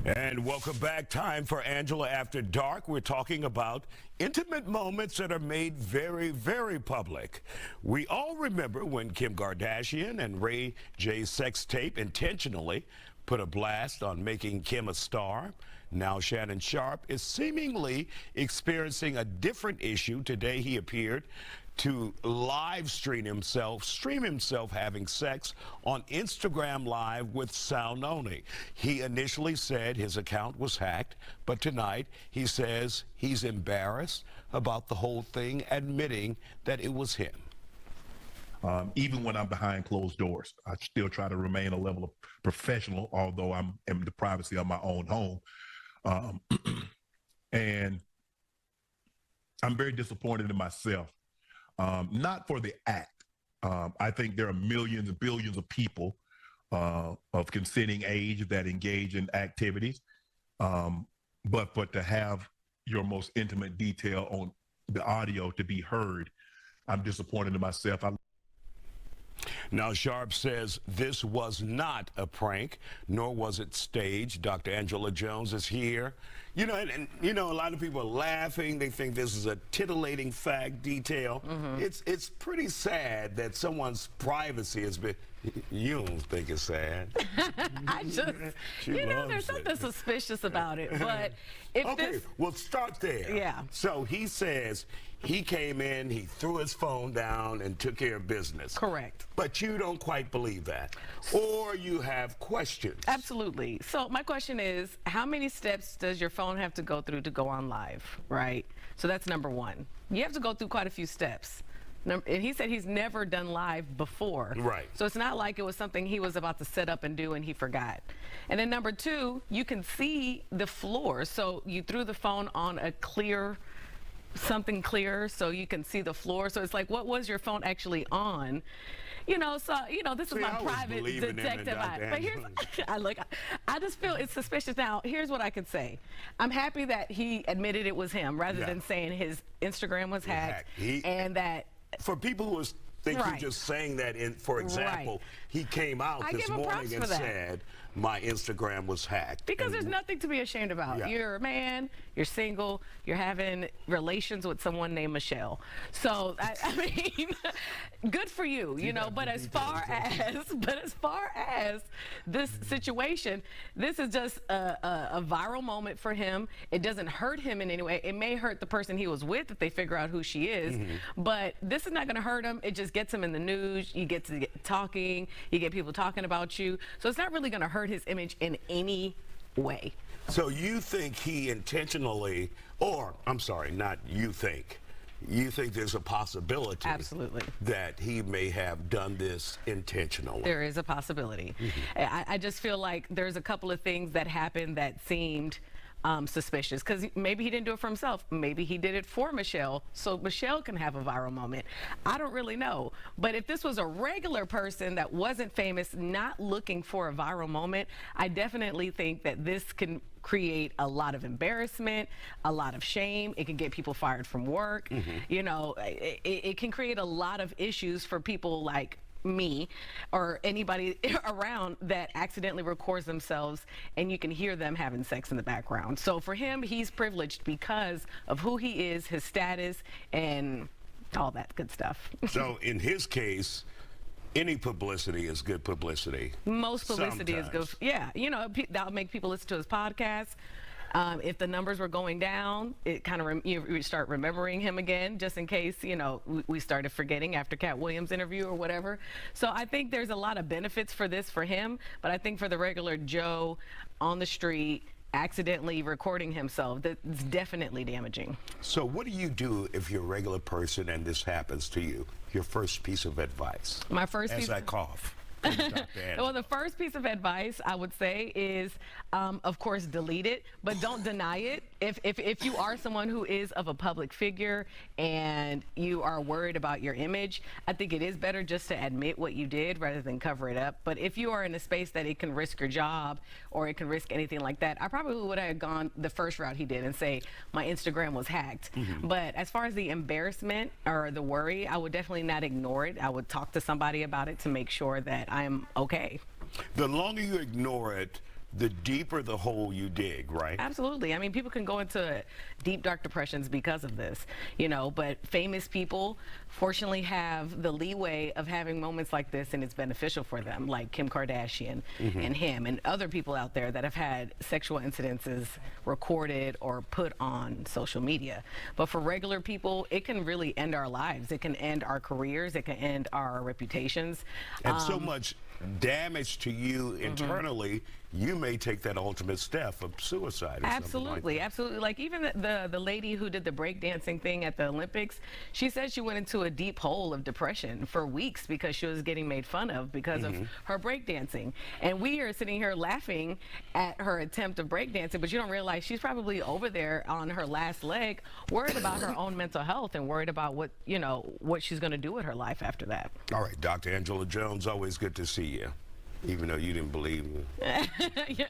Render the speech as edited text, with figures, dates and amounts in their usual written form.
And welcome back. Time for Angela After Dark. We're talking about intimate moments that are made very, very public. We all remember when Kim Kardashian and Ray J's sex tape intentionally put a blast on making Kim a star. Now Shannon Sharpe is seemingly experiencing a different issue. Today he appeared to stream himself having sex on Instagram Live with sound only. He initially said his account was hacked, but tonight he says he's embarrassed about the whole thing, admitting that it was him. Even when I'm behind closed doors, I still try to remain a level of professional, although I'm in the privacy of my own home. And I'm very disappointed in myself. Not for the act. I think there are millions and billions of people of consenting age that engage in activities. But to have your most intimate detail on the audio to be heard, I'm disappointed in myself. Now, Sharpe says this was not a prank, nor was it staged. Dr. Angela Jones is here. You know, and you know, a lot of people are laughing. They think this is a titillating fact, detail. It's pretty sad that someone's privacy has been. You don't think it's sad? I just, you know, there's something suspicious about it. But if okay, well, start there. Yeah. So he says he came in, he threw his phone down and took care of business. Correct. But you don't quite believe that, or you have questions. Absolutely. So my question is, how many steps does your phone have to go through to go on live, right? So that's number one. You have to go through quite a few steps. And he said he's never done live before. Right. So it's not like it was something he was about to set up and do and he forgot. And then number two, you can see the floor. So you threw the phone on a something clear so you can see the floor. So it's like, what was your phone actually on? You know, so, you know, this is my private detective eye. But here's, I just feel it's suspicious. Now, here's what I could say. I'm happy that he admitted it was him rather than saying his Instagram was hacked. And that... For people who think he's just saying that, for example, he came out this morning and said, my Instagram was hacked. Because there's nothing to be ashamed about. Yeah. You're a man, you're single, you're having relations with someone named Michelle. So, I mean, good for you, you know, but as far as this situation, this is just a viral moment for him. It doesn't hurt him in any way. It may hurt the person he was with if they figure out who she is, but this is not going to hurt him. It just gets him in the news. You get to get talking. You get people talking about you. So it's not really going to hurt his image in any way. So you think he intentionally, or I'm sorry, not you think there's a possibility that he may have done this intentionally? There is a possibility. I just feel like there's a couple of things that happened that seemed suspicious, because maybe he didn't do it for himself. Maybe he did it for Michelle, so Michelle can have a viral moment. I don't really know. But if this was a regular person that wasn't famous, not looking for a viral moment, I definitely think that this can create a lot of embarrassment, a lot of shame. It can get people fired from work. You know, it can create a lot of issues for people like me or anybody around that accidentally records themselves and you can hear them having sex in the background. So for him, he's privileged because of who he is, his status, and all that good stuff. So in his case, any publicity is good publicity. Most publicity is good. Yeah, you know, that'll make people listen to his podcast. If the numbers were going down, it kind of you start remembering him again, just in case, you know, we started forgetting after Cat Williams' interview or whatever. So I think there's a lot of benefits for this for him, but I think for the regular Joe on the street accidentally recording himself, that's definitely damaging. So what do you do if you're a regular person and this happens to you? Your first piece of advice. My first piece. As I cough. Well, the first piece of advice I would say is, of course, delete it, but don't deny it. If you are someone who is of a public figure and you are worried about your image, I think it is better just to admit what you did rather than cover it up. But if you are in a space that it can risk your job or it can risk anything like that, I probably would have gone the first route he did and say, my Instagram was hacked. But as far as the embarrassment or the worry, I would definitely not ignore it. I would talk to somebody about it to make sure that I'm okay. The longer you ignore it, the deeper the hole you dig, right? Absolutely. I mean, people can go into deep, dark depressions because of this, you know, but famous people fortunately have the leeway of having moments like this, and it's beneficial for them, like Kim Kardashian and him and other people out there that have had sexual incidences recorded or put on social media. But for regular people, it can really end our lives. It can end our careers. It can end our reputations. And so much damage to you internally, you may take that ultimate step of suicide or something like that. Absolutely. Like even the lady who did the breakdancing thing at the Olympics, she said she went into a deep hole of depression for weeks because she was getting made fun of because of her breakdancing. And we are sitting here laughing at her attempt of breakdancing, but you don't realize she's probably over there on her last leg, worried about her own mental health and worried about what, you know, what she's going to do with her life after that. All right, Dr. Angela Jones, always good to see you, even though you didn't believe me. Yeah.